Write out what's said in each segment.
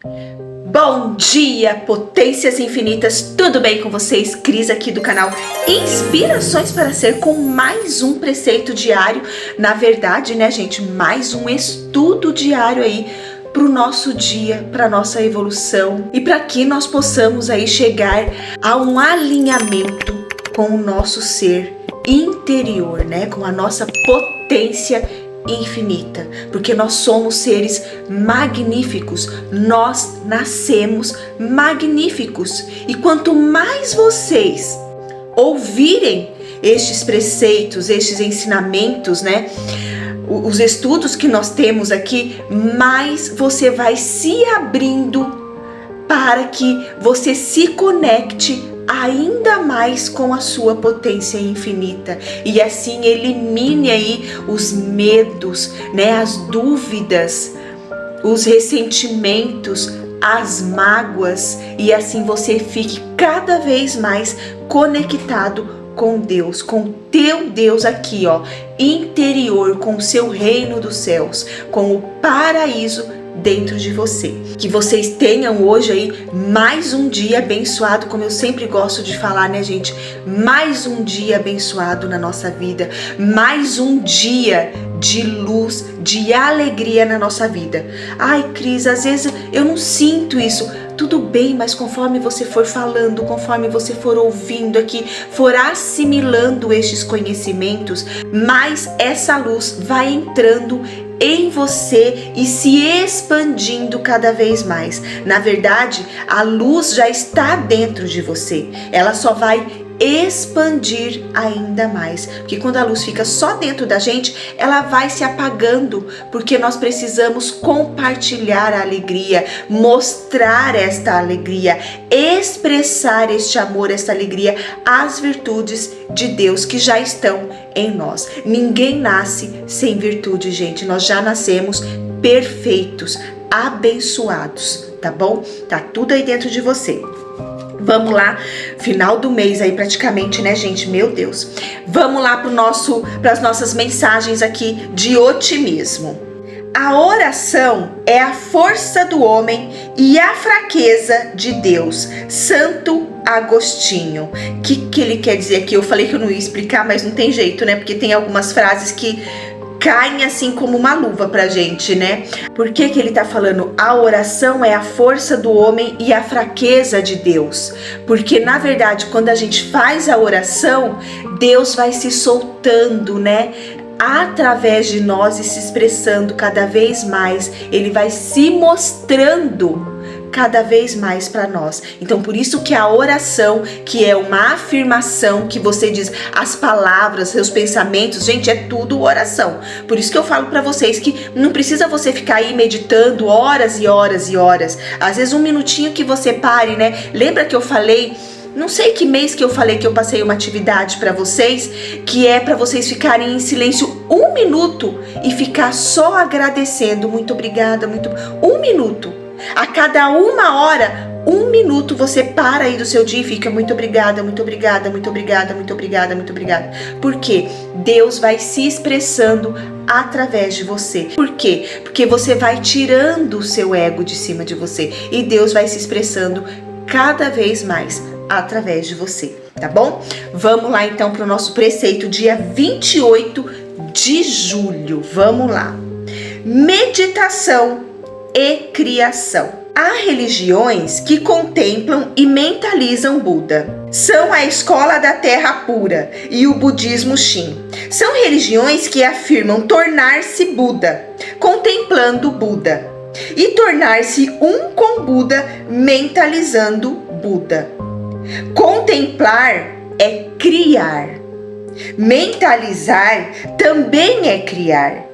Bom dia, potências infinitas, tudo bem com vocês? Cris aqui do canal Inspirações para Ser, com mais um preceito diário. Na verdade, né, gente, mais um estudo diário aí para o nosso dia, para nossa evolução e para que nós possamos aí chegar a um alinhamento com o nosso ser interior, né, com a nossa potência infinita, porque nós somos seres magníficos, nós nascemos magníficos, e quanto mais vocês ouvirem estes preceitos, estes ensinamentos, né, os estudos que nós temos aqui, mais você vai se abrindo para que você se conecte ainda mais com a sua potência infinita, e assim elimine aí os medos, né, as dúvidas, os ressentimentos, as mágoas, e assim você fique cada vez mais conectado com Deus, com o teu Deus aqui, ó, interior, com o seu reino dos céus, com o paraíso dentro de você. Que vocês tenham hoje aí mais um dia abençoado, como eu sempre gosto de falar, né, gente? Mais um dia abençoado na nossa vida, mais um dia de luz, de alegria na nossa vida. Ai, Cris, às vezes eu não sinto isso. Tudo bem, mas conforme você for falando, conforme você for ouvindo aqui, for assimilando estes conhecimentos, mais essa luz vai entrando em você e se expandindo cada vez mais. Na verdade, a luz já está dentro de você. Ela só vai expandir ainda mais, porque quando a luz fica só dentro da gente, ela vai se apagando, porque nós precisamos compartilhar a alegria, mostrar esta alegria, expressar este amor, esta alegria, as virtudes de Deus que já estão em nós. Ninguém nasce sem virtude, gente. Nós já nascemos perfeitos, abençoados, tá bom? Tá tudo aí dentro de você. Vamos lá, final do mês aí praticamente, né, gente? Meu Deus. Vamos lá para as nossas mensagens aqui de otimismo. A oração é a força do homem e a fraqueza de Deus. Santo Agostinho. O que ele quer dizer aqui? Eu falei que eu não ia explicar, mas não tem jeito, né? Porque tem algumas frases que caem assim como uma luva pra gente, né? Por que ele tá falando? A oração é a força do homem e a fraqueza de Deus. Porque, na verdade, quando a gente faz a oração, Deus vai se soltando, né, através de nós e se expressando cada vez mais. Ele vai se mostrando cada vez mais para nós. Então, por isso que a oração, que é uma afirmação, que você diz as palavras, seus pensamentos, gente, é tudo oração. Por isso que eu falo para vocês que não precisa você ficar aí meditando horas e horas e horas. Às vezes um minutinho que você pare, né? Lembra que eu falei, não sei que mês que eu falei que eu passei uma atividade para vocês, que é para vocês ficarem em silêncio 1 minuto e ficar só agradecendo. Muito obrigada, 1 minuto. A cada 1 hora, 1 minuto você para aí do seu dia e fica muito obrigada, muito obrigada, muito obrigada, muito obrigada, muito obrigada. Por quê? Deus vai se expressando através de você. Por quê? Porque você vai tirando o seu ego de cima de você e Deus vai se expressando cada vez mais através de você, tá bom? Vamos lá então para o nosso preceito, dia 28 de julho. Vamos lá. Meditação e criação. Há religiões que contemplam e mentalizam Buda. São a escola da terra pura e o budismo Shin. São religiões que afirmam tornar-se Buda, contemplando Buda, e tornar-se um com Buda, mentalizando Buda. Contemplar é criar. Mentalizar também é criar.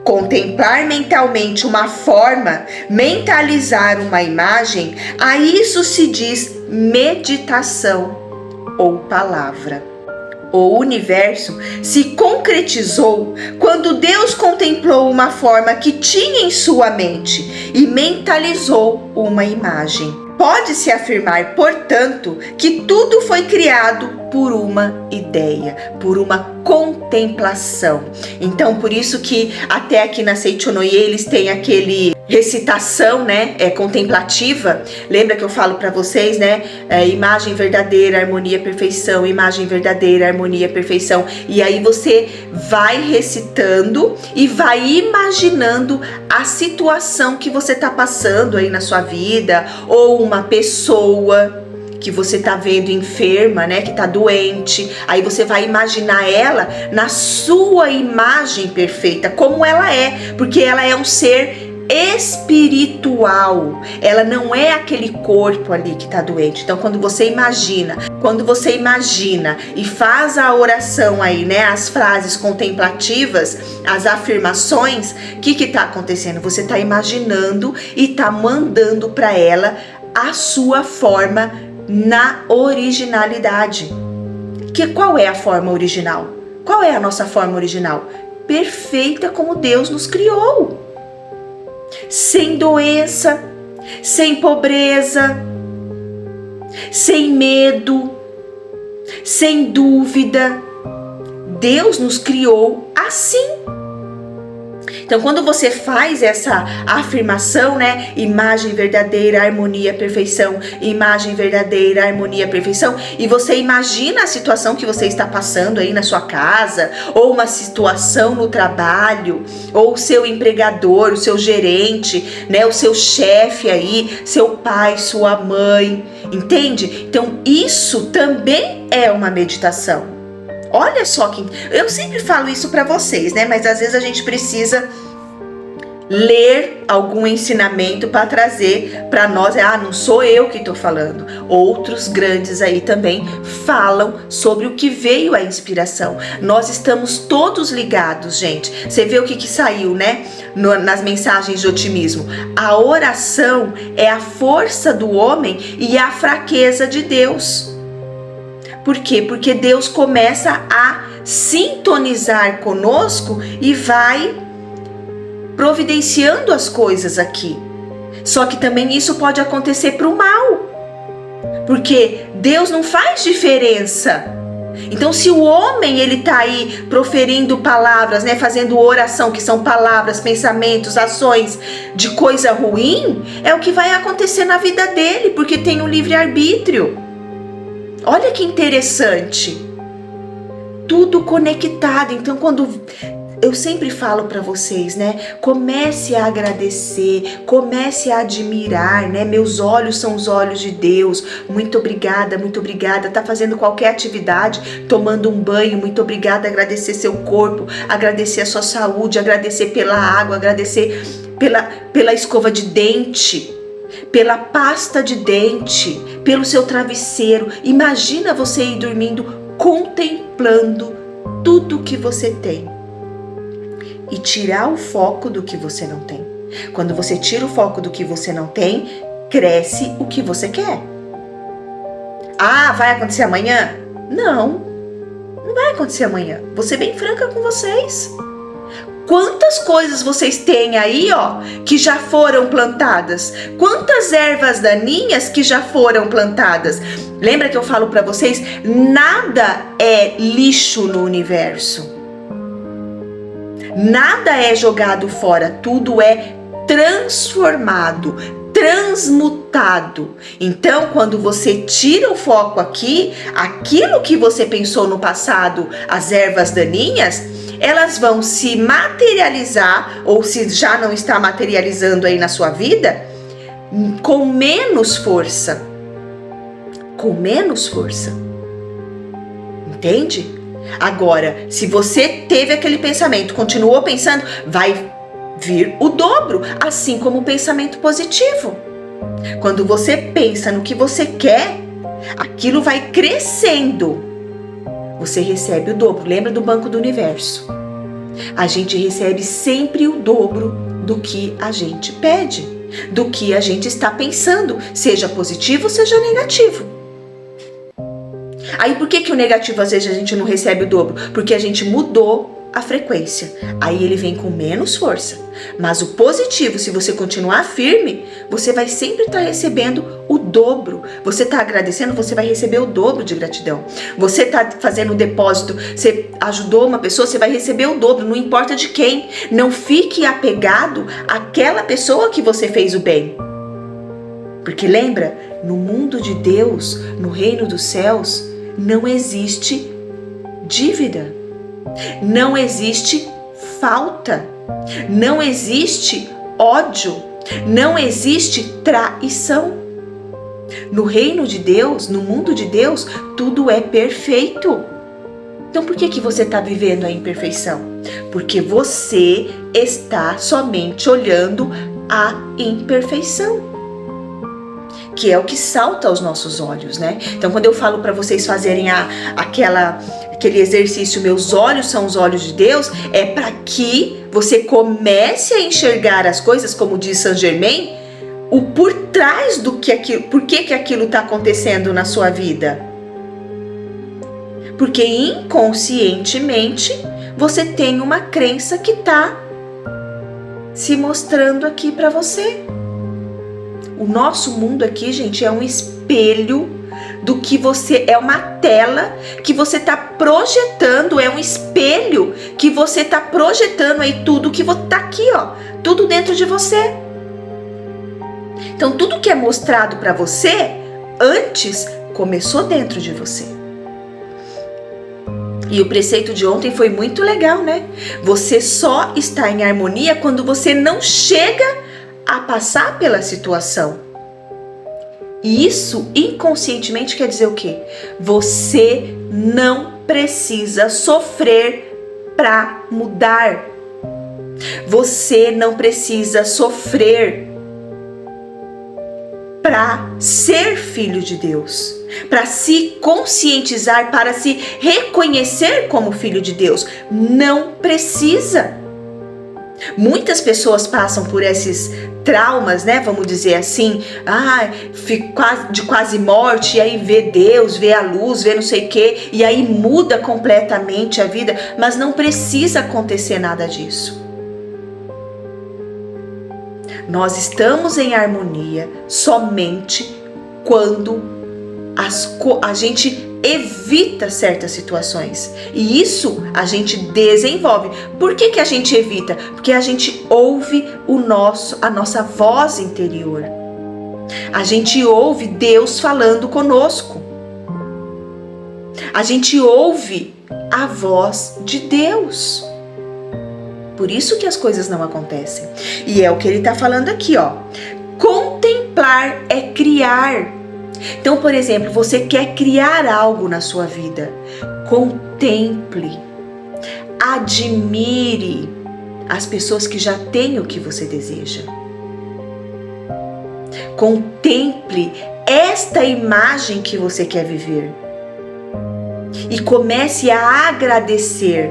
Contemplar mentalmente uma forma, mentalizar uma imagem, a isso se diz meditação ou palavra. O universo se concretizou quando Deus contemplou uma forma que tinha em sua mente e mentalizou uma imagem. Pode-se afirmar, portanto, que tudo foi criado por uma ideia, por uma contemplação. Então, por isso que até aqui na Seichonoye eles têm aquele recitação, né, contemplativa. Lembra que eu falo para vocês, né, imagem verdadeira, harmonia, perfeição, imagem verdadeira, harmonia, perfeição. E aí você vai recitando e vai imaginando a situação que você tá passando aí na sua vida, ou uma pessoa que você tá vendo enferma, né, que tá doente. Aí você vai imaginar ela na sua imagem perfeita, como ela é, porque ela é um ser espiritual, ela não é aquele corpo ali que tá doente. Então quando você imagina e faz a oração aí, né, as frases contemplativas, as afirmações, o que tá acontecendo? Você tá imaginando e tá mandando para ela a sua forma na originalidade. Qual é a forma original? Qual é a nossa forma original? Perfeita como Deus nos criou. Sem doença, sem pobreza, sem medo, sem dúvida. Deus nos criou assim. Então, quando você faz essa afirmação, né, imagem verdadeira, harmonia, perfeição, imagem verdadeira, harmonia, perfeição, e você imagina a situação que você está passando aí na sua casa, ou uma situação no trabalho, ou o seu empregador, o seu gerente, né, o seu chefe aí, seu pai, sua mãe, entende? Então, isso também é uma meditação. Olha só que eu sempre falo isso para vocês, né? Mas às vezes a gente precisa ler algum ensinamento para trazer para nós. Não sou eu que estou falando. Outros grandes aí também falam sobre o que veio a inspiração. Nós estamos todos ligados, gente. Você vê o que saiu, né? Nas mensagens de otimismo. A oração é a força do homem e a fraqueza de Deus. Por quê? Porque Deus começa a sintonizar conosco e vai providenciando as coisas aqui. Só que também isso pode acontecer para o mal. Porque Deus não faz diferença. Então, se o homem ele tá aí proferindo palavras, né, fazendo oração, que são palavras, pensamentos, ações de coisa ruim, é o que vai acontecer na vida dele, porque tem um livre-arbítrio. Olha que interessante, tudo conectado. Então, quando eu sempre falo para vocês, né, comece a agradecer, comece a admirar, né, meus olhos são os olhos de Deus, muito obrigada, tá fazendo qualquer atividade, tomando um banho, muito obrigada, agradecer seu corpo, agradecer a sua saúde, agradecer pela água, agradecer pela escova de dente, pela pasta de dente, pelo seu travesseiro. Imagina você ir dormindo contemplando tudo que você tem e tirar o foco do que você não tem. Quando você tira o foco do que você não tem, cresce o que você quer. Vai acontecer amanhã? Não vai acontecer amanhã. Vou ser bem franca com vocês. Quantas coisas vocês têm aí, que já foram plantadas? Quantas ervas daninhas que já foram plantadas? Lembra que eu falo para vocês? Nada é lixo no universo. Nada é jogado fora. Tudo é transformado, transmutado. Então, quando você tira o foco aqui, aquilo que você pensou no passado, as ervas daninhas, elas vão se materializar, ou se já não está materializando aí na sua vida, com menos força. Com menos força. Entende? Agora, se você teve aquele pensamento, continuou pensando, vai vir o dobro, assim como o pensamento positivo. Quando você pensa no que você quer, aquilo vai crescendo. Você recebe o dobro. Lembra do Banco do Universo? A gente recebe sempre o dobro do que a gente pede, do que a gente está pensando, seja positivo, seja negativo. Aí por que o negativo às vezes a gente não recebe o dobro? Porque a gente mudou a frequência. Aí ele vem com menos força. Mas o positivo, se você continuar firme, você vai sempre estar recebendo o dobro. Você está agradecendo, você vai receber o dobro de gratidão. Você está fazendo um depósito, você ajudou uma pessoa, você vai receber o dobro, não importa de quem. Não fique apegado àquela pessoa que você fez o bem. Porque lembra, no mundo de Deus, no reino dos céus, não existe dívida, não existe falta, não existe ódio, não existe traição. No reino de Deus, no mundo de Deus, tudo é perfeito. Então por que você está vivendo a imperfeição? Porque você está somente olhando a imperfeição, que é o que salta aos nossos olhos, né? Então, quando eu falo para vocês fazerem aquele exercício, meus olhos são os olhos de Deus, é para que você comece a enxergar as coisas, como diz Saint Germain, o por trás do que aquilo, por que aquilo está acontecendo na sua vida. Porque inconscientemente você tem uma crença que está se mostrando aqui para você. O nosso mundo aqui, gente, é um espelho do que você... É uma tela que você está projetando, é um espelho que você está projetando aí tudo que está aqui, ó. Tudo dentro de você. Então, tudo que é mostrado para você, antes, começou dentro de você. E o preceito de ontem foi muito legal, né? Você só está em harmonia quando você não chega a passar pela situação. E isso inconscientemente quer dizer o quê? Você não precisa sofrer para mudar. Você não precisa sofrer para ser filho de Deus, para se conscientizar, para se reconhecer como filho de Deus. Não precisa. Muitas pessoas passam por esses traumas, né? Vamos dizer assim, de quase morte, e aí vê Deus, vê a luz, vê não sei o quê, e aí muda completamente a vida, mas não precisa acontecer nada disso. Nós estamos em harmonia somente quando a gente evita certas situações. E isso a gente desenvolve. Por que a gente evita? Porque a gente ouve a nossa voz interior. A gente ouve Deus falando conosco. A gente ouve a voz de Deus. Por isso que as coisas não acontecem. E é o que ele está falando aqui, ó. Contemplar é criar. Então, por exemplo, você quer criar algo na sua vida. Contemple, admire as pessoas que já têm o que você deseja. Contemple esta imagem que você quer viver. E comece a agradecer.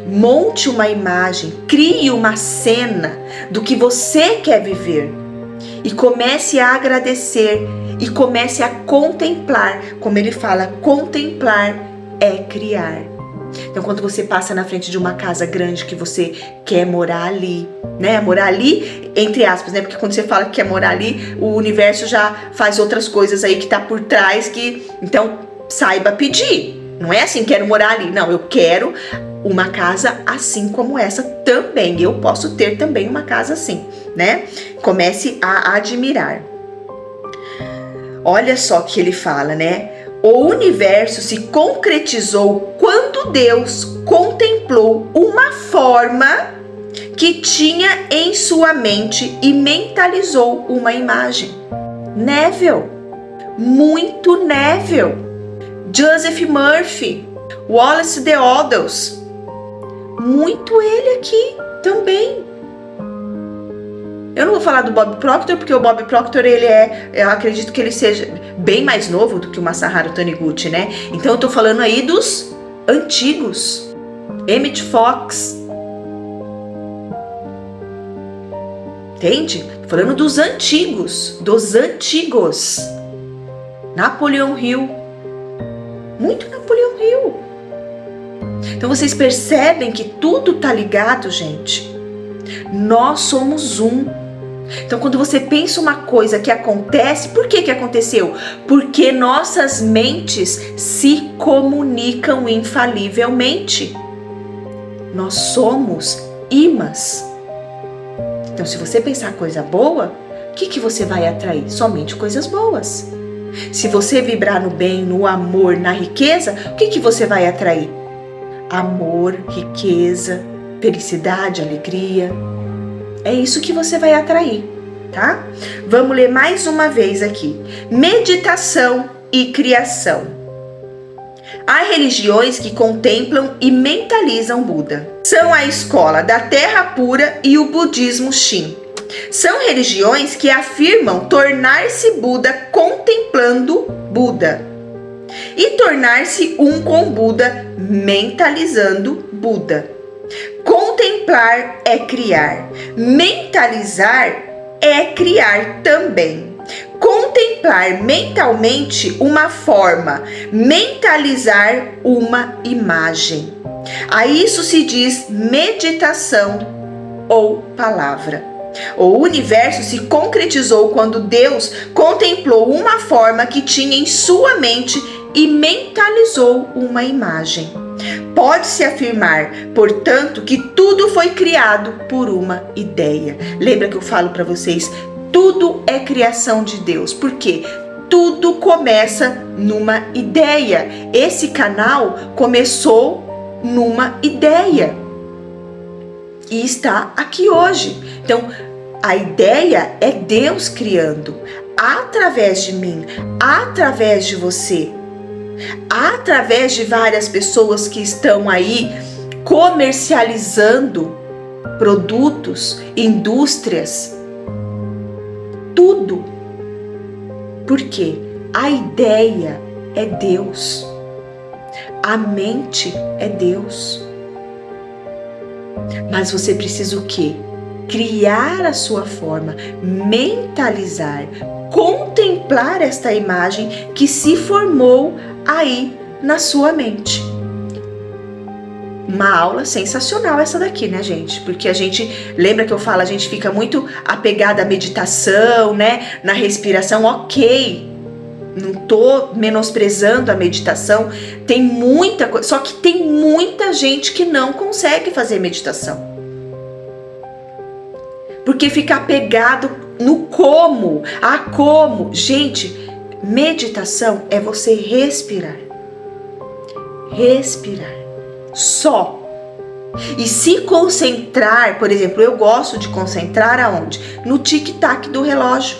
Monte uma imagem, crie uma cena do que você quer viver. E comece a agradecer. E comece a contemplar, como ele fala, contemplar é criar. Então, quando você passa na frente de uma casa grande que você quer morar ali, né? Morar ali, entre aspas, né? Porque quando você fala que quer morar ali, o universo já faz outras coisas aí que tá por trás que... Então, saiba pedir. Não é assim, quero morar ali. Não, eu quero uma casa assim como essa também. Eu posso ter também uma casa assim, né? Comece a admirar. Olha só o que ele fala, né? O universo se concretizou quando Deus contemplou uma forma que tinha em sua mente e mentalizou uma imagem. Neville, muito Neville. Joseph Murphy, Wallace The Aldous, muito ele aqui também. Eu não vou falar do Bob Proctor, porque o Bob Proctor, eu acredito que ele seja bem mais novo do que o Masaharu Taniguchi, né? Então eu tô falando aí dos antigos. Emmett Fox. Entende? Tô falando dos antigos. Napoleon Hill. Muito Napoleon Hill. Então vocês percebem que tudo tá ligado, gente? Nós somos um. Então quando você pensa uma coisa que acontece, por que aconteceu? Porque nossas mentes se comunicam infalivelmente. Nós somos imãs. Então se você pensar coisa boa, o que você vai atrair? Somente coisas boas. Se você vibrar no bem, no amor, na riqueza, o que você vai atrair? Amor, riqueza, felicidade, alegria. É isso que você vai atrair, tá? Vamos ler mais uma vez aqui. Meditação e criação. Há religiões que contemplam e mentalizam Buda. São a escola da terra pura e o budismo Shin. São religiões que afirmam tornar-se Buda contemplando Buda e tornar-se um com Buda mentalizando Buda. Contemplar é criar, mentalizar é criar também. Contemplar mentalmente uma forma, mentalizar uma imagem. A isso se diz meditação ou palavra. O universo se concretizou quando Deus contemplou uma forma que tinha em sua mente e mentalizou uma imagem. Pode-se afirmar, portanto, que tudo foi criado por uma ideia. Lembra que eu falo para vocês, tudo é criação de Deus. Por quê? Tudo começa numa ideia. Esse canal começou numa ideia e está aqui hoje. Então, a ideia é Deus criando através de mim, através de você, através de várias pessoas que estão aí comercializando produtos, indústrias, tudo. Porque a ideia é Deus, a mente é Deus. Mas você precisa o quê? Criar a sua forma, mentalizar, contemplar esta imagem que se formou aí na sua mente. Uma aula sensacional essa daqui, né, gente? Porque a gente, lembra que eu falo, a gente fica muito apegada à meditação, né? Na respiração, ok. Não tô menosprezando a meditação, tem muita coisa, só que tem muita gente que não consegue fazer meditação. Porque fica apegado no como, como. Gente, meditação é você respirar. Respirar. Só. E se concentrar, por exemplo, eu gosto de concentrar aonde? No tic-tac do relógio.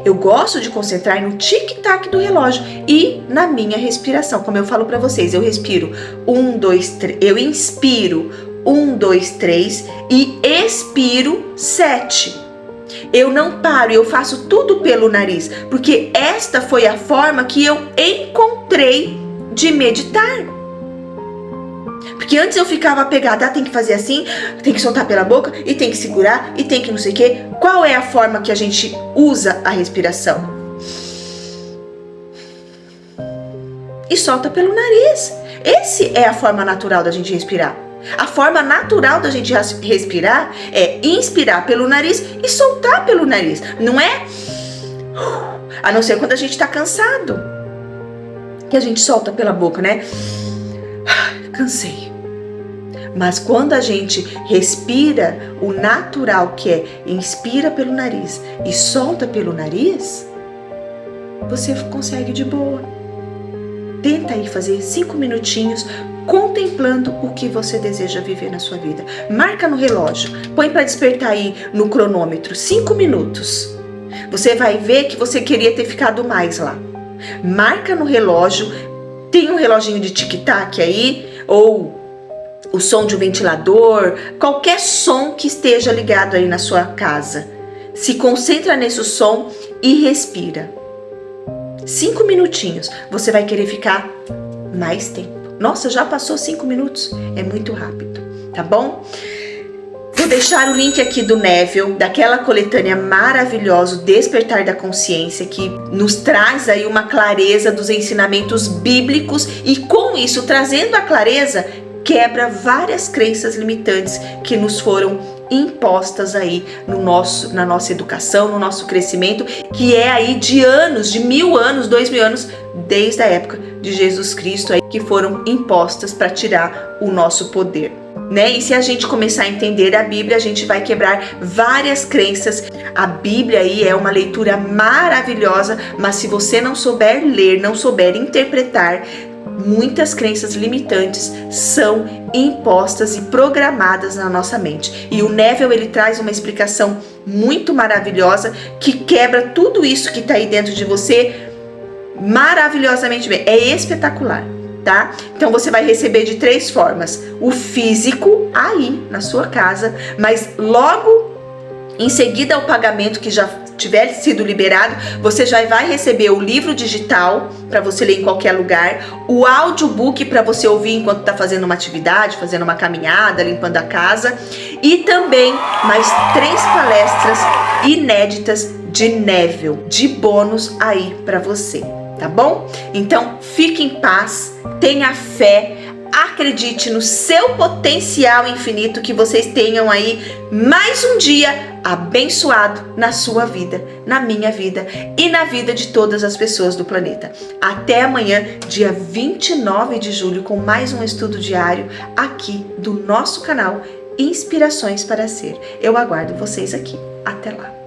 Eu gosto de concentrar no tic-tac do relógio e na minha respiração. Como eu falo para vocês, eu respiro 1, 2, 3, eu inspiro 1, 2, 3 e expiro 7. Eu não paro, eu faço tudo pelo nariz, porque esta foi a forma que eu encontrei de meditar. Porque antes eu ficava apegada, tem que fazer assim, tem que soltar pela boca, e tem que segurar, e tem que não sei o quê. Qual é a forma que a gente usa a respiração? E solta pelo nariz. Essa é a forma natural da gente respirar. A forma natural da gente respirar é inspirar pelo nariz e soltar pelo nariz. Não é? A não ser quando a gente tá cansado, que a gente solta pela boca, né? Cansei. Mas quando a gente respira o natural, que é inspira pelo nariz e solta pelo nariz, você consegue de boa. Tenta aí fazer 5 minutinhos contemplando o que você deseja viver na sua vida. Marca no relógio, põe para despertar aí no cronômetro 5 minutos. Você vai ver que você queria ter ficado mais lá. Marca no relógio, tem um reloginho de tic-tac aí, ou o som de um ventilador, qualquer som que esteja ligado aí na sua casa. Se concentra nesse som e respira. 5 minutinhos, você vai querer ficar mais tempo. Nossa, já passou 5 minutos? É muito rápido, tá bom? Vou deixar o link aqui do Neville, daquela coletânea maravilhosa, o Despertar da Consciência, que nos traz aí uma clareza dos ensinamentos bíblicos e com isso, trazendo a clareza, quebra várias crenças limitantes que nos foram impostas aí na nossa educação, no nosso crescimento, que é aí de anos, de 1000 anos, 2000 anos, desde a época de Jesus Cristo, aí, que foram impostas para tirar o nosso poder. Né? E se a gente começar a entender a Bíblia, a gente vai quebrar várias crenças. A Bíblia aí é uma leitura maravilhosa, mas se você não souber ler, não souber interpretar, muitas crenças limitantes são impostas e programadas na nossa mente. E o Neville, ele traz uma explicação muito maravilhosa que quebra tudo isso que está aí dentro de você maravilhosamente bem. É espetacular. Tá? Então você vai receber de 3 formas: o físico aí na sua casa, mas logo em seguida ao pagamento que já tiver sido liberado, você já vai receber o livro digital para você ler em qualquer lugar, o audiobook para você ouvir enquanto está fazendo uma atividade, fazendo uma caminhada, limpando a casa, e também mais 3 palestras inéditas de Neville, de bônus aí para você. Tá bom? Então, fique em paz, tenha fé, acredite no seu potencial infinito, que vocês tenham aí mais um dia abençoado na sua vida, na minha vida e na vida de todas as pessoas do planeta. Até amanhã, dia 29 de julho, com mais um estudo diário aqui do nosso canal Inspirações para Ser. Eu aguardo vocês aqui. Até lá!